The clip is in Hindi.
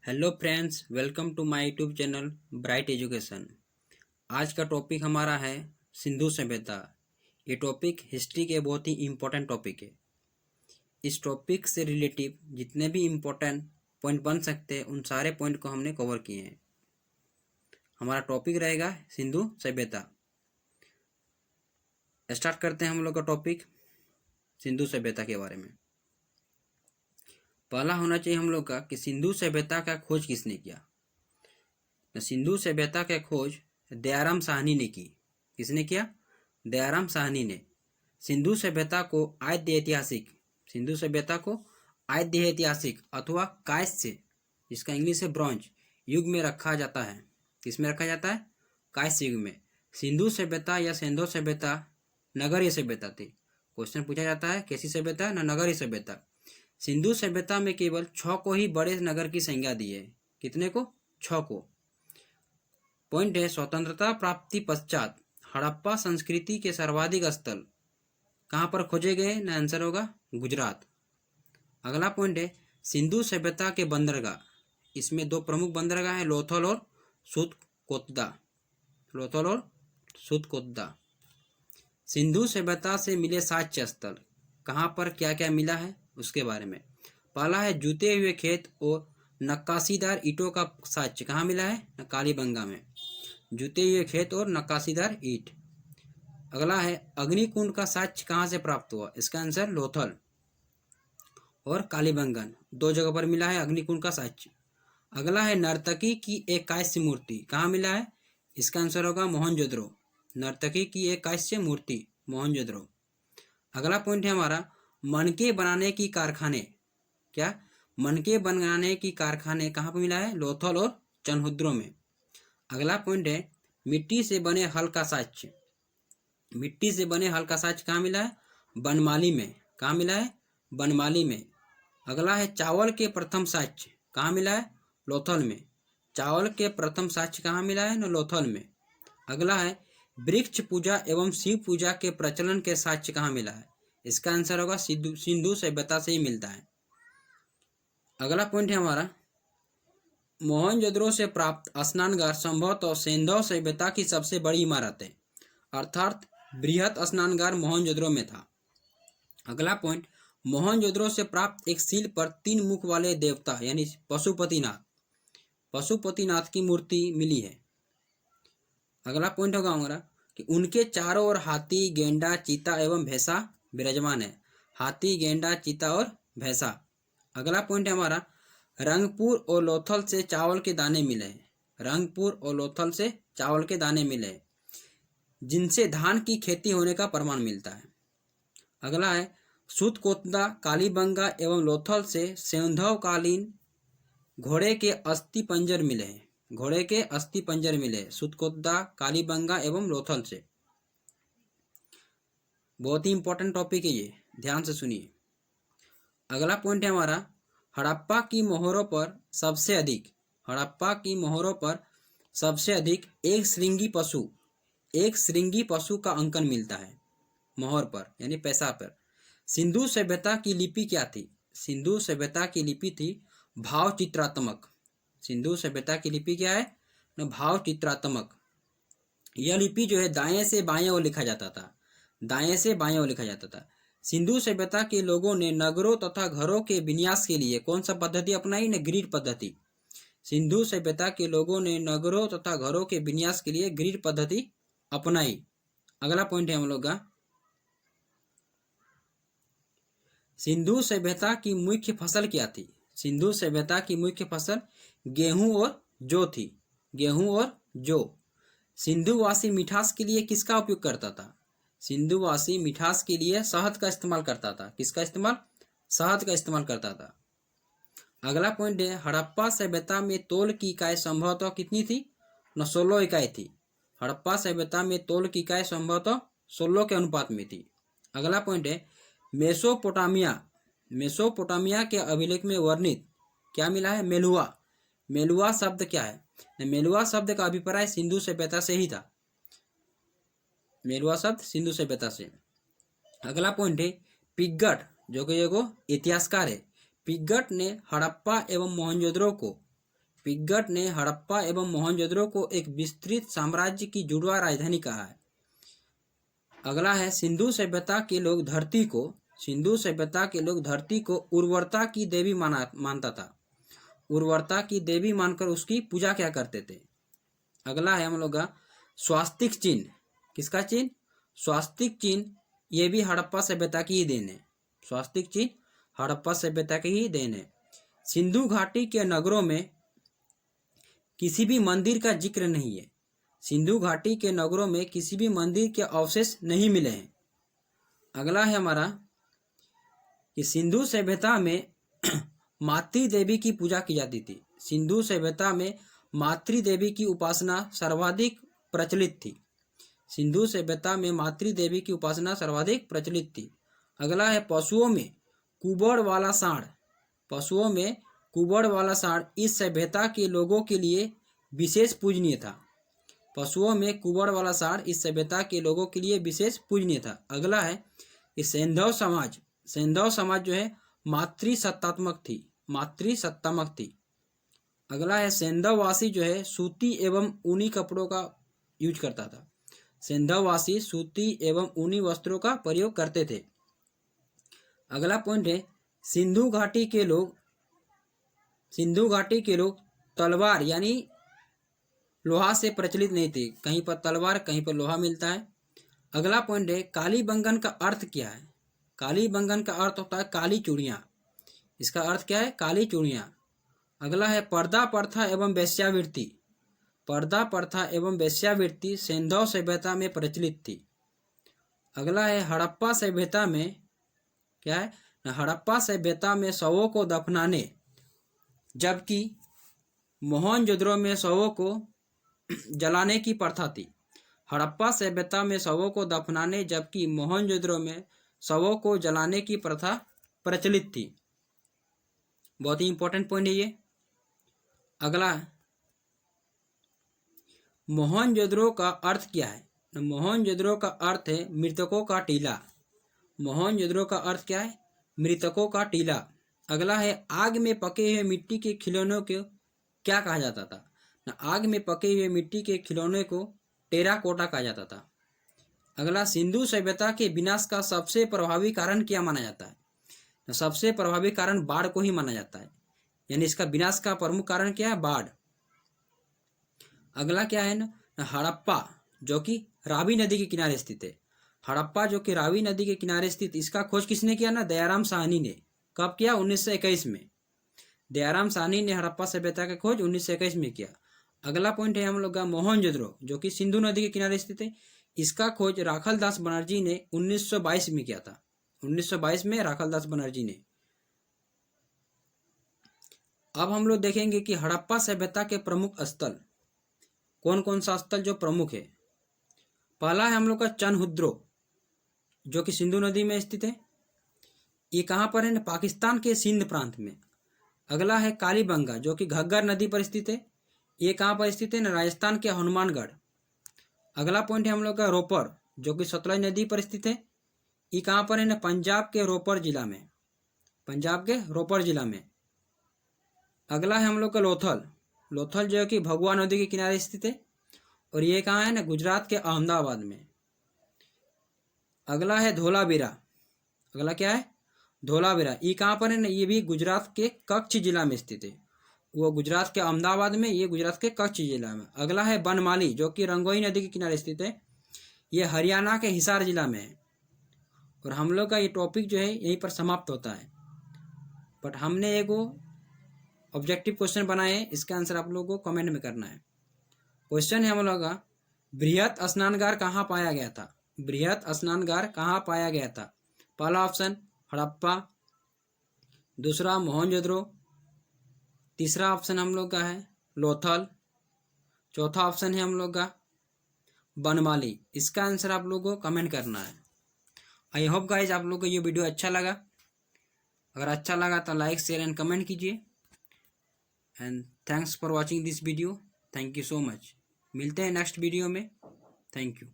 Hello friends, welcome to my YouTube channel bright education. आज का टॉपिक हमारा है सिंधु सभ्यता। ये टॉपिक हिस्ट्री के बहुत ही इम्पोर्टेंट टॉपिक है। इस टॉपिक से रिलेटिव जितने भी इम्पोर्टेंट पॉइंट बन सकते हैं उन सारे पॉइंट को हमने कवर किए हैं। हमारा टॉपिक रहेगा सिंधु सभ्यता। स्टार्ट करते हैं हम लोग का टॉपिक सिंधु सभ्यता के बारे में। पहला होना चाहिए हम लोग का कि सिंधु सभ्यता का खोज किसने किया। सिंधु सभ्यता का खोज दयाराम साहनी ने की। किसने किया? दयाराम साहनी ने। सिंधु सभ्यता को आद्य ऐतिहासिक अथवा कांस्य, जिसका इंग्लिश है ब्रॉन्ज युग में रखा जाता है। किस में रखा जाता है? कांस्य युग में। सिंधु सभ्यता या सिंधु सभ्यता नगरीय सभ्यता थी। क्वेश्चन पूछा जाता है कैसी सभ्यता ना नगरीय सभ्यता। सिंधु सभ्यता में केवल 6 को ही बड़े नगर की संज्ञा दी है। कितने को? 6 को। पॉइंट है स्वतंत्रता प्राप्ति पश्चात हड़प्पा संस्कृति के सर्वाधिक स्थल कहाँ पर खोजे गए ना? आंसर होगा गुजरात। अगला पॉइंट है सिंधु सभ्यता के बंदरगाह। इसमें 2 प्रमुख बंदरगाह हैं, लोथल और सूतकोतदा। सिंधु सभ्यता से मिले साक्ष्य स्थल कहाँ पर क्या क्या मिला है उसके बारे में। पहला है जूते हुए खेत और नक्काशीदार ईंटों का साक्ष्य कहाँ मिला है? कालीबंगा में। जूते हुए खेत और नक्काशीदार ईंट। अगला है अग्निकुंड का साक्ष्य कहाँ से प्राप्त हुआ? इसका आंसर लोथल और कालीबंगन 2 जगह पर मिला है अग्निकुंड का साक्ष्य। अगला है नर्तकी की एक कांस्य मूर्ति कहाँ मिला है? इसका आंसर होगा मोहनजोदड़ो। नर्तकी की एक कांस्य मूर्ति मोहनजोदड़ो। अगला पॉइंट है हमारा मनके बनाने की कारखाने। क्या? मनके बनाने की कारखाने कहाँ पर मिला है? लोथल और चनहुद्रो में। अगला पॉइंट है मिट्टी से बने हल का साक्ष्य। मिट्टी से बने हल का साक्ष्य कहाँ मिला है? बनमाली में। कहाँ मिला है? बनमाली में। अगला है चावल के प्रथम साक्ष्य कहाँ मिला है? लोथल में। चावल के प्रथम साक्ष्य कहाँ मिला है? लोथल में। अगला है वृक्ष पूजा एवं शिव पूजा के प्रचलन के साक्ष्य कहाँ मिला है? इसका आंसर होगा सिंधु सभ्यता से ही मिलता है। अगला पॉइंट है हमारा मोहनजोदड़ो से प्राप्त स्नानगार संभवतः सिंधु सभ्यता की सबसे बड़ी इमारत है, अर्थात बृहत स्नानगार मोहनजोदड़ो में था। अगला पॉइंट मोहनजोदड़ो से प्राप्त एक सील पर 3 मुख वाले देवता यानी पशुपतिनाथ की मूर्ति मिली है। अगला पॉइंट होगा हमारा कि उनके चारों ओर हाथी, गेंडा, चीता एवं भैंसा विराजमान है। हाथी, गेंडा, चीता और भैंसा। अगला पॉइंट है हमारा रंगपुर और लोथल से चावल के दाने मिले हैं। रंगपुर और लोथल से चावल के दाने मिले, जिनसे धान की खेती होने का प्रमाण मिलता है। अगला है सूतकोतदा, कालीबंगा एवं लोथल से सैंधवकालीन घोड़े के अस्थि पंजर मिले हैं। घोड़े के अस्थि पंजर मिले सूतकोतदा, कालीबंगा एवं लोथल से। बहुत ही इंपॉर्टेंट टॉपिक है ये, ध्यान से सुनिए। अगला पॉइंट है हमारा हड़प्पा की मोहरों पर सबसे अधिक एक श्रृंगी पशु का अंकन मिलता है मोहर पर यानी पैसा पर। सिंधु सभ्यता की लिपि क्या थी? सिंधु सभ्यता की लिपि थी भाव चित्रात्मक। सिंधु सभ्यता की लिपि क्या है? भाव चित्रात्मक। यह लिपि जो है दाएं से बाएं ओर लिखा जाता था। सिंधु सभ्यता के लोगों ने नगरों तथा घरों के विन्यास के लिए कौन सा पद्धति अपनाई? ग्रिड पद्धति। सिंधु सभ्यता के लोगों ने नगरों तथा घरों के विन्यास के लिए ग्रिड पद्धति अपनाई। अगला पॉइंट है हम लोग का सिंधु सभ्यता की मुख्य फसल क्या थी? सिंधु सभ्यता की मुख्य फसल गेहूं और जौ थी। गेहूं और जौ। सिंधुवासी मिठास के लिए किसका उपयोग करता था? सिंधुवासी मिठास के लिए शहद का इस्तेमाल करता था। किसका इस्तेमाल? शहद का इस्तेमाल करता था। अगला पॉइंट है हड़प्पा सभ्यता में तौल की इकाई संभवतः कितनी थी? 16 इकाई थी। हड़प्पा सभ्यता में तौल की इकाई संभवतः 16 के अनुपात में थी। अगला पॉइंट है मेसोपोटामिया के अभिलेख में वर्णित क्या मिला है? मेलुआ। मेलुआ शब्द क्या है? मेलुआ शब्द का अभिप्राय सिंधु सभ्यता से ही था। मेलुआ शब्द सिंधु सभ्यता से। अगला पॉइंट है पिग्गट, जो कि एगो इतिहासकार है। पिग्गट ने हड़प्पा एवं मोहनजोदड़ो को पिग्गट ने हड़प्पा एवं मोहनजोदड़ो को एक विस्तृत साम्राज्य की जुड़वा राजधानी कहा है। अगला है सिंधु सभ्यता के लोग धरती को उर्वरता की देवी मानता था। उर्वरता की देवी मानकर उसकी पूजा क्या करते थे। अगला है हम लोग का स्वास्तिक चिन्ह। किसका चिन्ह? स्वास्तिक चिन्ह। ये भी हड़प्पा सभ्यता की ही देन है। स्वास्तिक चिन्ह हड़प्पा सभ्यता की ही देन है। सिंधु घाटी के नगरों में किसी भी मंदिर का जिक्र नहीं है। सिंधु घाटी के नगरों में किसी भी मंदिर के अवशेष नहीं मिले हैं। अगला है हमारा कि सिंधु सभ्यता में मातृ देवी की पूजा की जाती थी। सिंधु सभ्यता में मातृ देवी की उपासना सर्वाधिक प्रचलित थी। सिंधु सभ्यता में मातृ देवी की उपासना सर्वाधिक प्रचलित थी। अगला है पशुओं में कुबड़ वाला सांड। पशुओं में कुबड़ वाला सांड इस सभ्यता के लोगों के लिए विशेष पूजनीय था। पशुओं में कुबड़ वाला सांड इस सभ्यता के लोगों के लिए विशेष पूजनीय था। अगला है कि सैंधव समाज जो है मातृसत्तात्मक थी। अगला है सैंधववासी जो है सूती एवं ऊनी कपड़ों का यूज करता था। सैंधववासी सूती एवं ऊनी वस्त्रों का प्रयोग करते थे। अगला पॉइंट है सिंधु घाटी के लोग तलवार यानी लोहा से प्रचलित नहीं थे। कहीं पर तलवार कहीं पर लोहा मिलता है। अगला पॉइंट है कालीबंगन का अर्थ क्या है। कालीबंगन का अर्थ होता है काली चूड़ियाँ। इसका अर्थ क्या है? काली चूड़ियाँ। अगला है पर्दा प्रथा एवं वेश्यावृत्ति। पर्दा प्रथा एवं वेश्यावृत्ति सैंधव सभ्यता में प्रचलित थी। अगला है हड़प्पा सभ्यता में क्या है? हड़प्पा सभ्यता में शवों को दफनाने जबकि मोहनजोदड़ो में शवों को जलाने की प्रथा थी। हड़प्पा सभ्यता में शवों को दफनाने जबकि मोहनजोदड़ो में शवों को जलाने की प्रथा प्रचलित थी। बहुत ही इंपॉर्टेंट पॉइंट है ये। अगला मोहनजोदड़ो का अर्थ क्या है? मोहनजोदड़ो का अर्थ है मृतकों का टीला। मोहनजोदड़ो का अर्थ क्या है? मृतकों का टीला। अगला है आग में पके हुए मिट्टी के खिलौनों को क्या कहा जाता था? आग में पके हुए मिट्टी के खिलौने को टेराकोटा कहा जाता था। अगला सिंधु सभ्यता के विनाश का सबसे प्रभावी कारण क्या माना जाता है? सबसे प्रभावी कारण बाढ़ को ही माना जाता है। यानी इसका विनाश का प्रमुख कारण क्या है? बाढ़। अगला क्या है ना? हड़प्पा जो कि रावी नदी के किनारे स्थित है। हड़प्पा जो कि रावी नदी के किनारे स्थित, इसका खोज किसने किया ना? दयाराम साहनी ने। कब किया? 1921 में। दयाराम साहनी ने हड़प्पा सभ्यता का खोज 1921 में किया। अगला पॉइंट है हम लोग का मोहनजोदड़ो जो कि सिंधु नदी के किनारे स्थित है। इसका खोज राखलदास बनर्जी ने 1922 में किया था। 1922 में राखलदास बनर्जी ने। अब हम लोग देखेंगे कि हड़प्पा सभ्यता के प्रमुख स्थल कौन कौन सा स्थल जो प्रमुख है। पहला है हम लोग का चनहुद्रो जो कि सिंधु नदी में स्थित है। ये कहाँ पर है? पाकिस्तान के सिंध प्रांत में। अगला है कालीबंगा जो कि घग्गर नदी पर स्थित है। ये कहाँ पर स्थित है? राजस्थान के हनुमानगढ़। अगला पॉइंट है हम लोग का रोपर जो कि सतलज नदी पर स्थित है। ये कहाँ पर है? पंजाब के रोपर जिला में। पंजाब के रोपर जिला में। अगला है हम लोग का लोथल जो कि भगवा नदी के किनारे स्थित है। और ये कहाँ है? गुजरात के अहमदाबाद में। अगला है धोलावीरा। अगला क्या है? धोलावीरा। ये कहाँ पर है? ये भी गुजरात के कच्छ जिला में स्थित है। वो गुजरात के अहमदाबाद में, ये गुजरात के कच्छ जिला में। अगला है बनमाली जो कि रंगोई नदी के किनारे स्थित है। ये हरियाणा के हिसार जिला में है। और हम लोग का ये टॉपिक जो है यहीं पर समाप्त होता है। बट हमने एक ऑब्जेक्टिव क्वेश्चन बनाए हैं, इसका आंसर आप लोगों को कमेंट में करना है। क्वेश्चन है हम लोग का बृहत स्नानगार कहाँ पाया गया था? बृहत स्नानगार कहाँ पाया गया था? पहला ऑप्शन हड़प्पा, दूसरा मोहनजोदड़ो, तीसरा ऑप्शन हम लोग का है लोथल, चौथा ऑप्शन है हम लोग का बनमाली। इसका आंसर आप लोगों को कमेंट करना है। आई होप गाइज आप लोगों को ये वीडियो अच्छा लगा। अगर अच्छा लगा तो लाइक शेयर एंड कमेंट कीजिए। And thanks for watching this video. Thank you so much. मिलते हैं नेक्स्ट वीडियो में। Thank you.